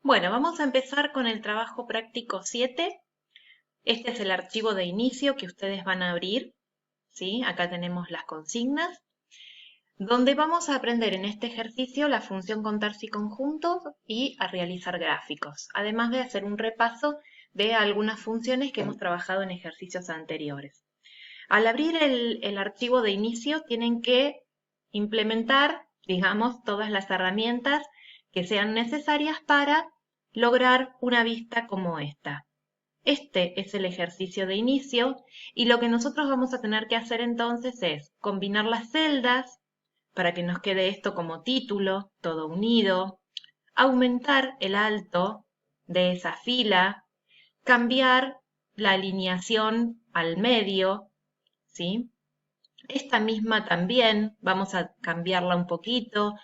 Bueno, vamos a empezar con el trabajo práctico 7. Este es el archivo de inicio que ustedes van a abrir, ¿sí? Acá tenemos las consignas, donde vamos a aprender en este ejercicio la función contar si conjuntos y a realizar gráficos, además de hacer un repaso de algunas funciones que hemos trabajado en ejercicios anteriores. Al abrir el archivo de inicio tienen que implementar, digamos, todas las herramientas que sean necesarias para lograr una vista como esta. Este es el ejercicio de inicio y lo que nosotros vamos a tener que hacer entonces es combinar las celdas para que nos quede esto como título, todo unido, aumentar el alto de esa fila, cambiar la alineación al medio, ¿sí? Esta misma también vamos a cambiarla un poquito,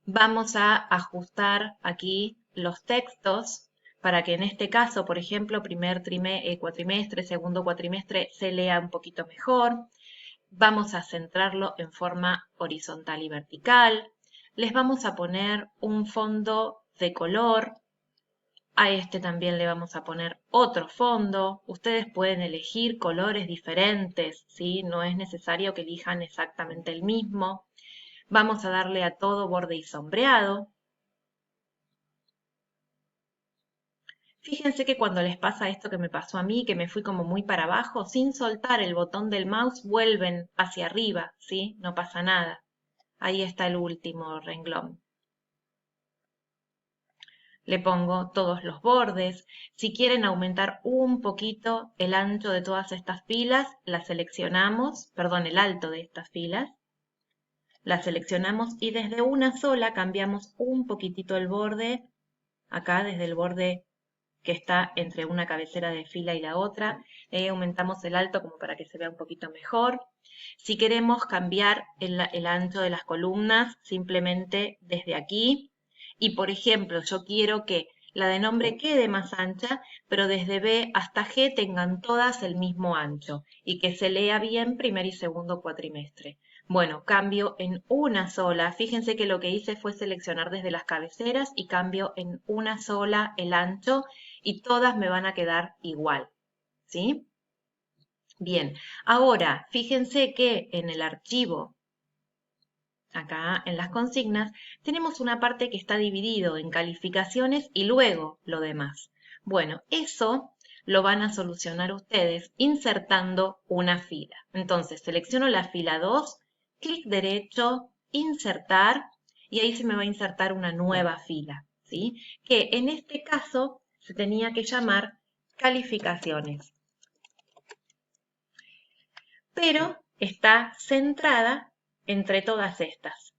vamos a ajustar aquí los textos para que en este caso, por ejemplo, primer cuatrimestre, segundo cuatrimestre, se lea un poquito mejor. Vamos a centrarlo en forma horizontal y vertical. Les vamos a poner un fondo de color. A este también le vamos a poner otro fondo. Ustedes pueden elegir colores diferentes, ¿sí? No es necesario que elijan exactamente el mismo. Vamos a darle a todo borde y sombreado. Fíjense que cuando les pasa esto que me pasó a mí, que me fui como muy para abajo, sin soltar el botón del mouse, vuelven hacia arriba, ¿sí? No pasa nada. Ahí está el último renglón. Le pongo todos los bordes. Si quieren aumentar un poquito el ancho de todas estas filas, las seleccionamos, perdón, el alto de estas filas. Las seleccionamos y desde una sola cambiamos un poquitito el borde, acá desde el borde que está entre una cabecera de fila y la otra. Aumentamos el alto como para que se vea un poquito mejor. Si queremos cambiar el ancho de las columnas, simplemente desde aquí. Y por ejemplo, yo quiero que la de nombre quede más ancha, pero desde B hasta G tengan todas el mismo ancho y que se lea bien primer y segundo cuatrimestre. Bueno, cambio en una sola. Fíjense que lo que hice fue seleccionar desde las cabeceras y cambio en una sola el ancho y todas me van a quedar igual, ¿sí? Bien, ahora fíjense que en el archivo, acá en las consignas, tenemos una parte que está dividido en calificaciones y luego lo demás. Bueno, eso lo van a solucionar ustedes insertando una fila. Entonces, selecciono la fila 2, clic derecho, insertar, y ahí se me va a insertar una nueva fila, ¿sí? Que en este caso se tenía que llamar calificaciones, pero está centrada entre todas estas.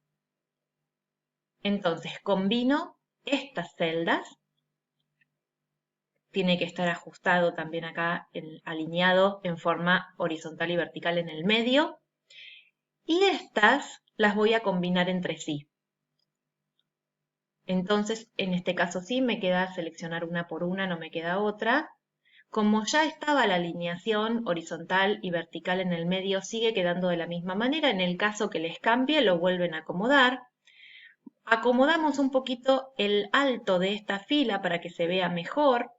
Entonces combino estas celdas, tiene que estar ajustado también acá, alineado en forma horizontal y vertical en el medio, y estas las voy a combinar entre sí. Entonces, en este caso sí, me queda seleccionar una por una, no me queda otra. Como ya estaba la alineación horizontal y vertical en el medio, sigue quedando de la misma manera. En el caso que les cambie, lo vuelven a acomodar. Acomodamos un poquito el alto de esta fila para que se vea mejor,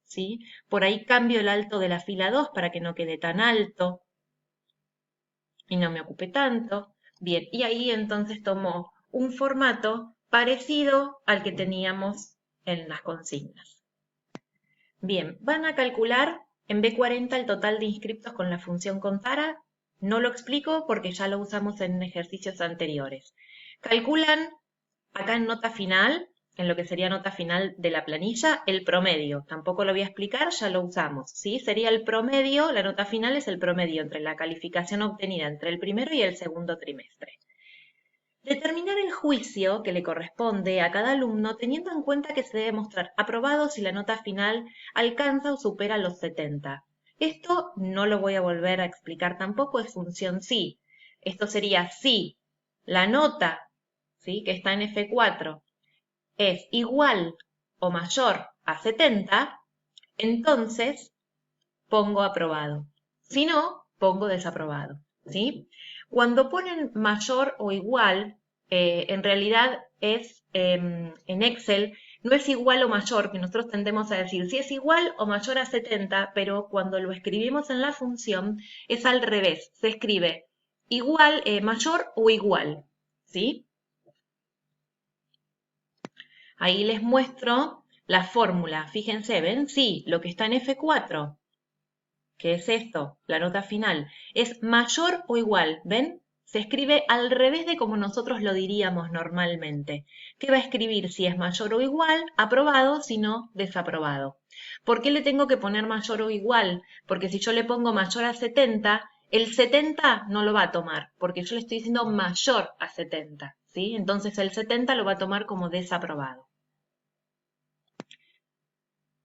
¿sí? Por ahí cambio el alto de la fila 2 para que no quede tan alto y no me ocupe tanto. Bien, y ahí entonces tomo un formato parecido al que teníamos en las consignas. Bien, van a calcular en B40 el total de inscriptos con la función contara. No lo explico porque ya lo usamos en ejercicios anteriores. Calculan acá en nota final, en lo que sería nota final de la planilla, el promedio. Tampoco lo voy a explicar, ya lo usamos, ¿sí? Sería el promedio, la nota final es el promedio entre la calificación obtenida entre el primero y el segundo trimestre. Determinar el juicio que le corresponde a cada alumno teniendo en cuenta que se debe mostrar aprobado si la nota final alcanza o supera los 70. Esto no lo voy a volver a explicar tampoco, es función sí. Esto sería si la nota, ¿sí?, que está en F4 es igual o mayor a 70, entonces pongo aprobado. Si no, pongo desaprobado, ¿sí? Cuando ponen mayor o igual, en realidad es en Excel no es igual o mayor, que nosotros tendemos a decir si es igual o mayor a 70, pero cuando lo escribimos en la función es al revés, se escribe igual, mayor o igual, ¿sí? Ahí les muestro la fórmula, fíjense, ¿ven? Sí, lo que está en F4, que es esto, la nota final, es mayor o igual, ¿ven? Se escribe al revés de como nosotros lo diríamos normalmente. ¿Qué va a escribir si es mayor o igual? Aprobado, si no, desaprobado. ¿Por qué le tengo que poner mayor o igual? Porque si yo le pongo mayor a 70, el 70 no lo va a tomar, porque yo le estoy diciendo mayor a 70, ¿sí? Entonces el 70 lo va a tomar como desaprobado.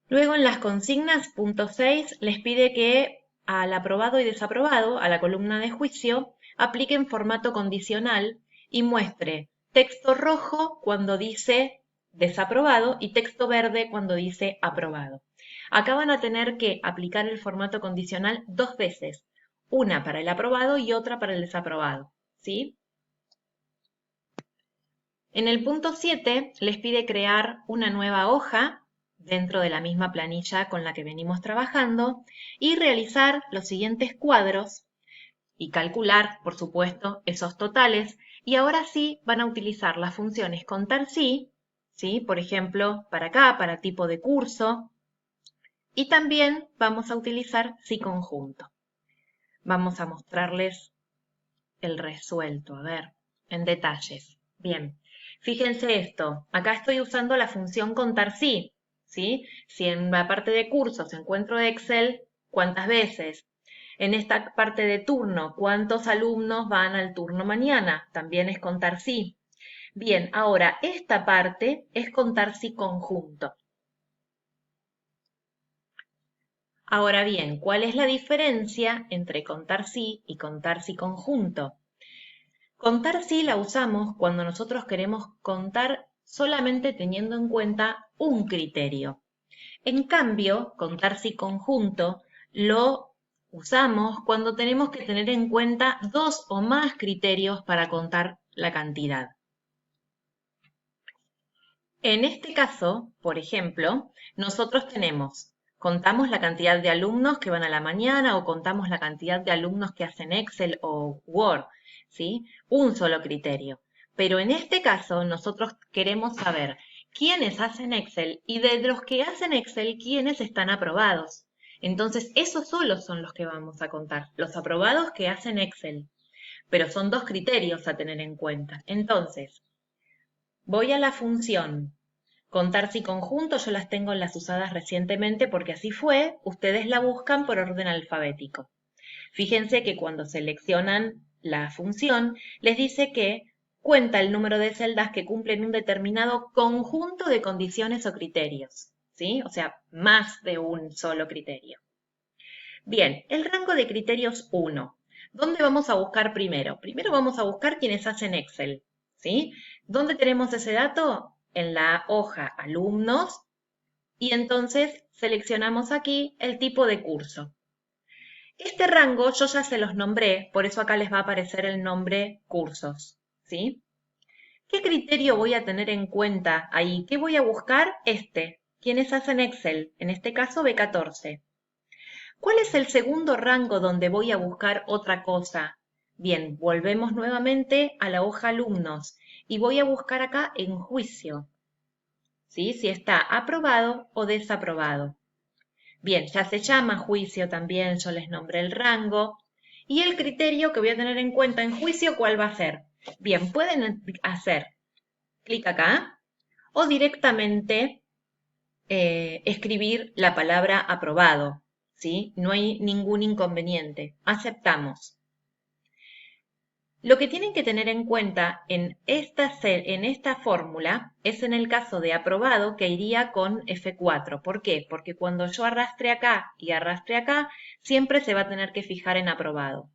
Luego en las consignas, punto 6, les pide que al aprobado y desaprobado, a la columna de juicio, apliquen formato condicional y muestre texto rojo cuando dice desaprobado y texto verde cuando dice aprobado. Acá van a tener que aplicar el formato condicional 2 veces, una para el aprobado y otra para el desaprobado, ¿sí? En el punto 7 les pide crear una nueva hoja dentro de la misma planilla con la que venimos trabajando y realizar los siguientes cuadros y calcular, por supuesto, esos totales. Y ahora sí van a utilizar las funciones contar sí, ¿sí? Por ejemplo, para acá, para tipo de curso. Y también vamos a utilizar sí conjunto. Vamos a mostrarles el resuelto, a ver, en detalles. Bien, fíjense esto, acá estoy usando la función contar sí, ¿sí? Si en la parte de cursos encuentro Excel, ¿cuántas veces? En esta parte de turno, ¿cuántos alumnos van al turno mañana? También es contar sí. Bien, ahora esta parte es contar sí conjunto. Ahora bien, ¿cuál es la diferencia entre contar sí y contar sí conjunto? Contar sí la usamos cuando nosotros queremos contar solamente teniendo en cuenta un criterio. En cambio, contar sí conjunto lo usamos cuando tenemos que tener en cuenta 2 o más criterios para contar la cantidad. En este caso, por ejemplo, nosotros contamos la cantidad de alumnos que van a la mañana o contamos la cantidad de alumnos que hacen Excel o Word, ¿sí? Un solo criterio. Pero en este caso, nosotros queremos saber quiénes hacen Excel y de los que hacen Excel, quiénes están aprobados. Entonces, esos solos son los que vamos a contar, los aprobados que hacen Excel. Pero son 2 criterios a tener en cuenta. Entonces, voy a la función contar si conjunto, yo las tengo en las usadas recientemente porque así fue, ustedes la buscan por orden alfabético. Fíjense que cuando seleccionan la función, les dice que cuenta el número de celdas que cumplen un determinado conjunto de condiciones o criterios, ¿sí? O sea, más de un solo criterio. Bien, el rango de criterios 1. ¿Dónde vamos a buscar primero? Primero vamos a buscar quienes hacen Excel, ¿sí? ¿Dónde tenemos ese dato? En la hoja alumnos y entonces seleccionamos aquí el tipo de curso. Este rango yo ya se los nombré, por eso acá les va a aparecer el nombre cursos, ¿sí? ¿Qué criterio voy a tener en cuenta ahí? ¿Qué voy a buscar? ¿Quiénes hacen Excel? En este caso B14. ¿Cuál es el segundo rango donde voy a buscar otra cosa? Bien, volvemos nuevamente a la hoja alumnos y voy a buscar acá en juicio, ¿sí? Si está aprobado o desaprobado. Bien, ya se llama juicio también, yo les nombré el rango. Y el criterio que voy a tener en cuenta en juicio, ¿cuál va a ser? Bien, pueden hacer clic acá o directamente escribir la palabra aprobado, ¿sí? No hay ningún inconveniente. Aceptamos. Lo que tienen que tener en cuenta en esta fórmula es en el caso de aprobado que iría con F4. ¿Por qué? Porque cuando yo arrastre acá y arrastre acá, siempre se va a tener que fijar en aprobado.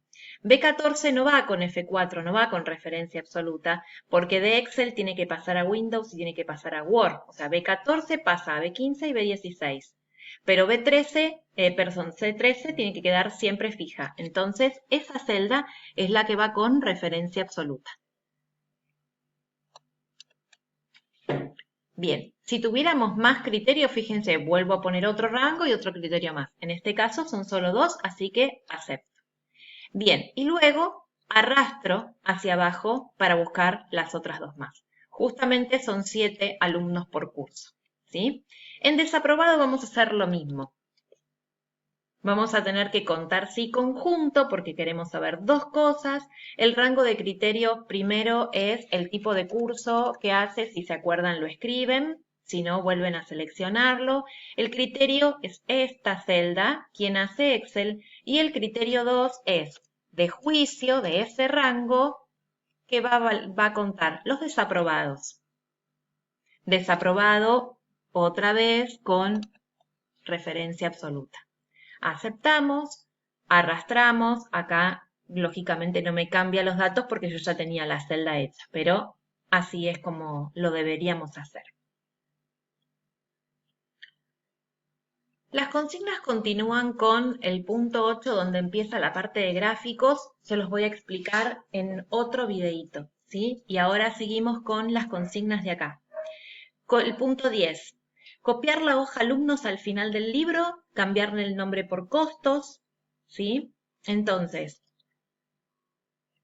B14 no va con F4, no va con referencia absoluta, porque de Excel tiene que pasar a Windows y tiene que pasar a Word. O sea, B14 pasa a B15 y B16. Pero C13 tiene que quedar siempre fija. Entonces, esa celda es la que va con referencia absoluta. Bien, si tuviéramos más criterios, fíjense, vuelvo a poner otro rango y otro criterio más. En este caso son solo 2, así que acepto. Bien, y luego arrastro hacia abajo para buscar las otras 2 más. Justamente son 7 alumnos por curso, ¿sí? En desaprobado vamos a hacer lo mismo. Vamos a tener que contar sí conjunto porque queremos saber 2 cosas. El rango de criterio primero es el tipo de curso que hace, si se acuerdan lo escriben, si no vuelven a seleccionarlo. El criterio es esta celda, quien hace Excel, y el criterio 2 es de juicio de ese rango que va a contar los desaprobados. Desaprobado otra vez con referencia absoluta. Aceptamos, arrastramos, acá lógicamente no me cambia los datos porque yo ya tenía la celda hecha, pero así es como lo deberíamos hacer. Las consignas continúan con el punto 8 donde empieza la parte de gráficos, se los voy a explicar en otro videíto, ¿sí? Y ahora seguimos con las consignas de acá. Con el punto 10, copiar la hoja alumnos al final del libro, cambiarle el nombre por costos, ¿sí? Entonces,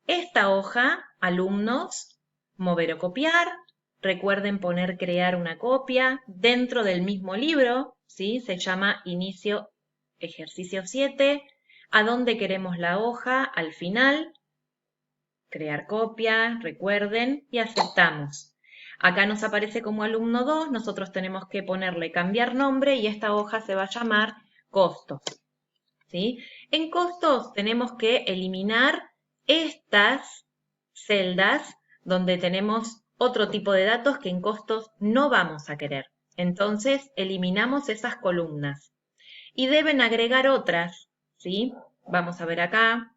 esta hoja, alumnos, mover o copiar, recuerden poner crear una copia dentro del mismo libro, ¿sí? Se llama inicio ejercicio 7, a dónde queremos la hoja, al final, crear copia, recuerden, y aceptamos. Acá nos aparece como alumno 2, nosotros tenemos que ponerle cambiar nombre y esta hoja se va a llamar costos, ¿sí? En costos tenemos que eliminar estas celdas donde tenemos otro tipo de datos que en costos no vamos a querer. Entonces eliminamos esas columnas y deben agregar otras, ¿sí? Vamos a ver acá.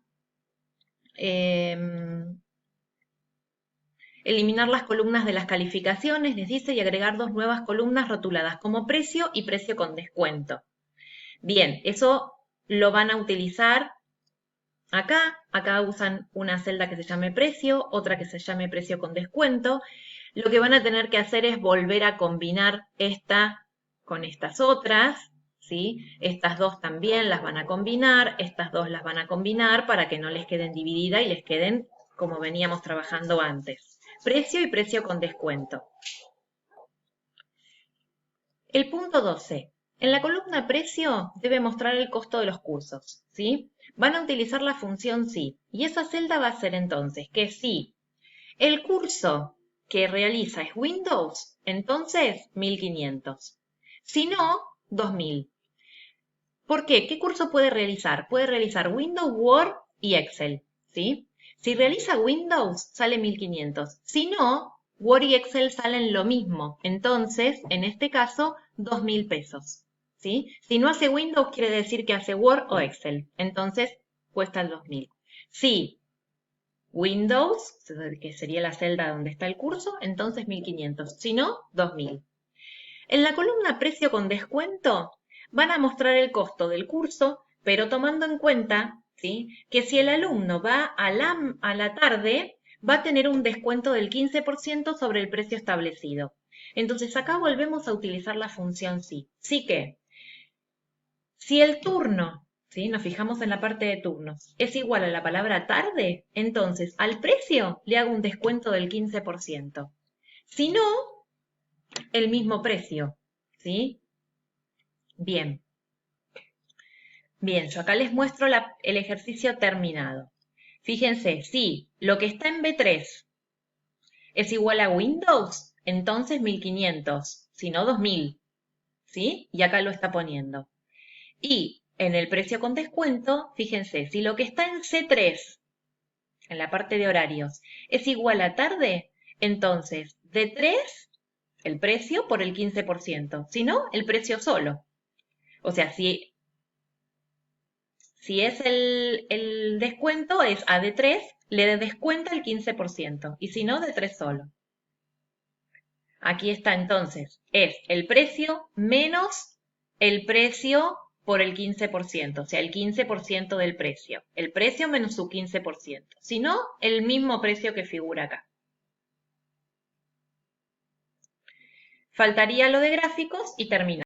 Eliminar las columnas de las calificaciones, les dice, y agregar 2 nuevas columnas rotuladas como precio y precio con descuento. Bien, eso lo van a utilizar acá. Acá usan una celda que se llame precio, otra que se llame precio con descuento. Lo que van a tener que hacer es volver a combinar esta con estas otras, ¿sí? Estas 2 también las van a combinar, estas 2 las van a combinar para que no les queden divididas y les queden como veníamos trabajando antes. Precio y precio con descuento. El punto 12. En la columna precio debe mostrar el costo de los cursos, ¿sí? Van a utilizar la función sí, y esa celda va a ser entonces que si el curso que realiza es Windows, entonces 1500. Si no, 2000. ¿Por qué? ¿Qué curso puede realizar? Puede realizar Windows, Word y Excel, ¿sí? Si realiza Windows, sale 1500. Si no, Word y Excel salen lo mismo. Entonces, en este caso, 2000 pesos, ¿sí? Si no hace Windows, quiere decir que hace Word o Excel. Entonces, cuesta el 2000. Si Windows, que sería la celda donde está el curso, entonces 1500. Si no, 2000. En la columna precio con descuento van a mostrar el costo del curso, pero tomando en cuenta, ¿sí?, que si el alumno va a la tarde, va a tener un descuento del 15% sobre el precio establecido. Entonces acá volvemos a utilizar la función sí. Sí que, si el turno, ¿sí?, nos fijamos en la parte de turnos, es igual a la palabra tarde, entonces al precio le hago un descuento del 15%. Si no, el mismo precio, ¿sí? Bien. Bien, yo acá les muestro el ejercicio terminado. Fíjense, si lo que está en B3 es igual a Windows, entonces 1500, si no 2000, ¿sí? Y acá lo está poniendo. Y en el precio con descuento, fíjense, si lo que está en C3, en la parte de horarios, es igual a tarde, entonces D3, el precio por el 15%, si no, el precio solo. O sea, si es el descuento, es a de 3, le descuenta el 15%, y si no, de 3 solo. Aquí está entonces, es el precio menos el precio por el 15%, o sea, el 15% del precio. El precio menos su 15%. Si no, el mismo precio que figura acá. Faltaría lo de gráficos y termina.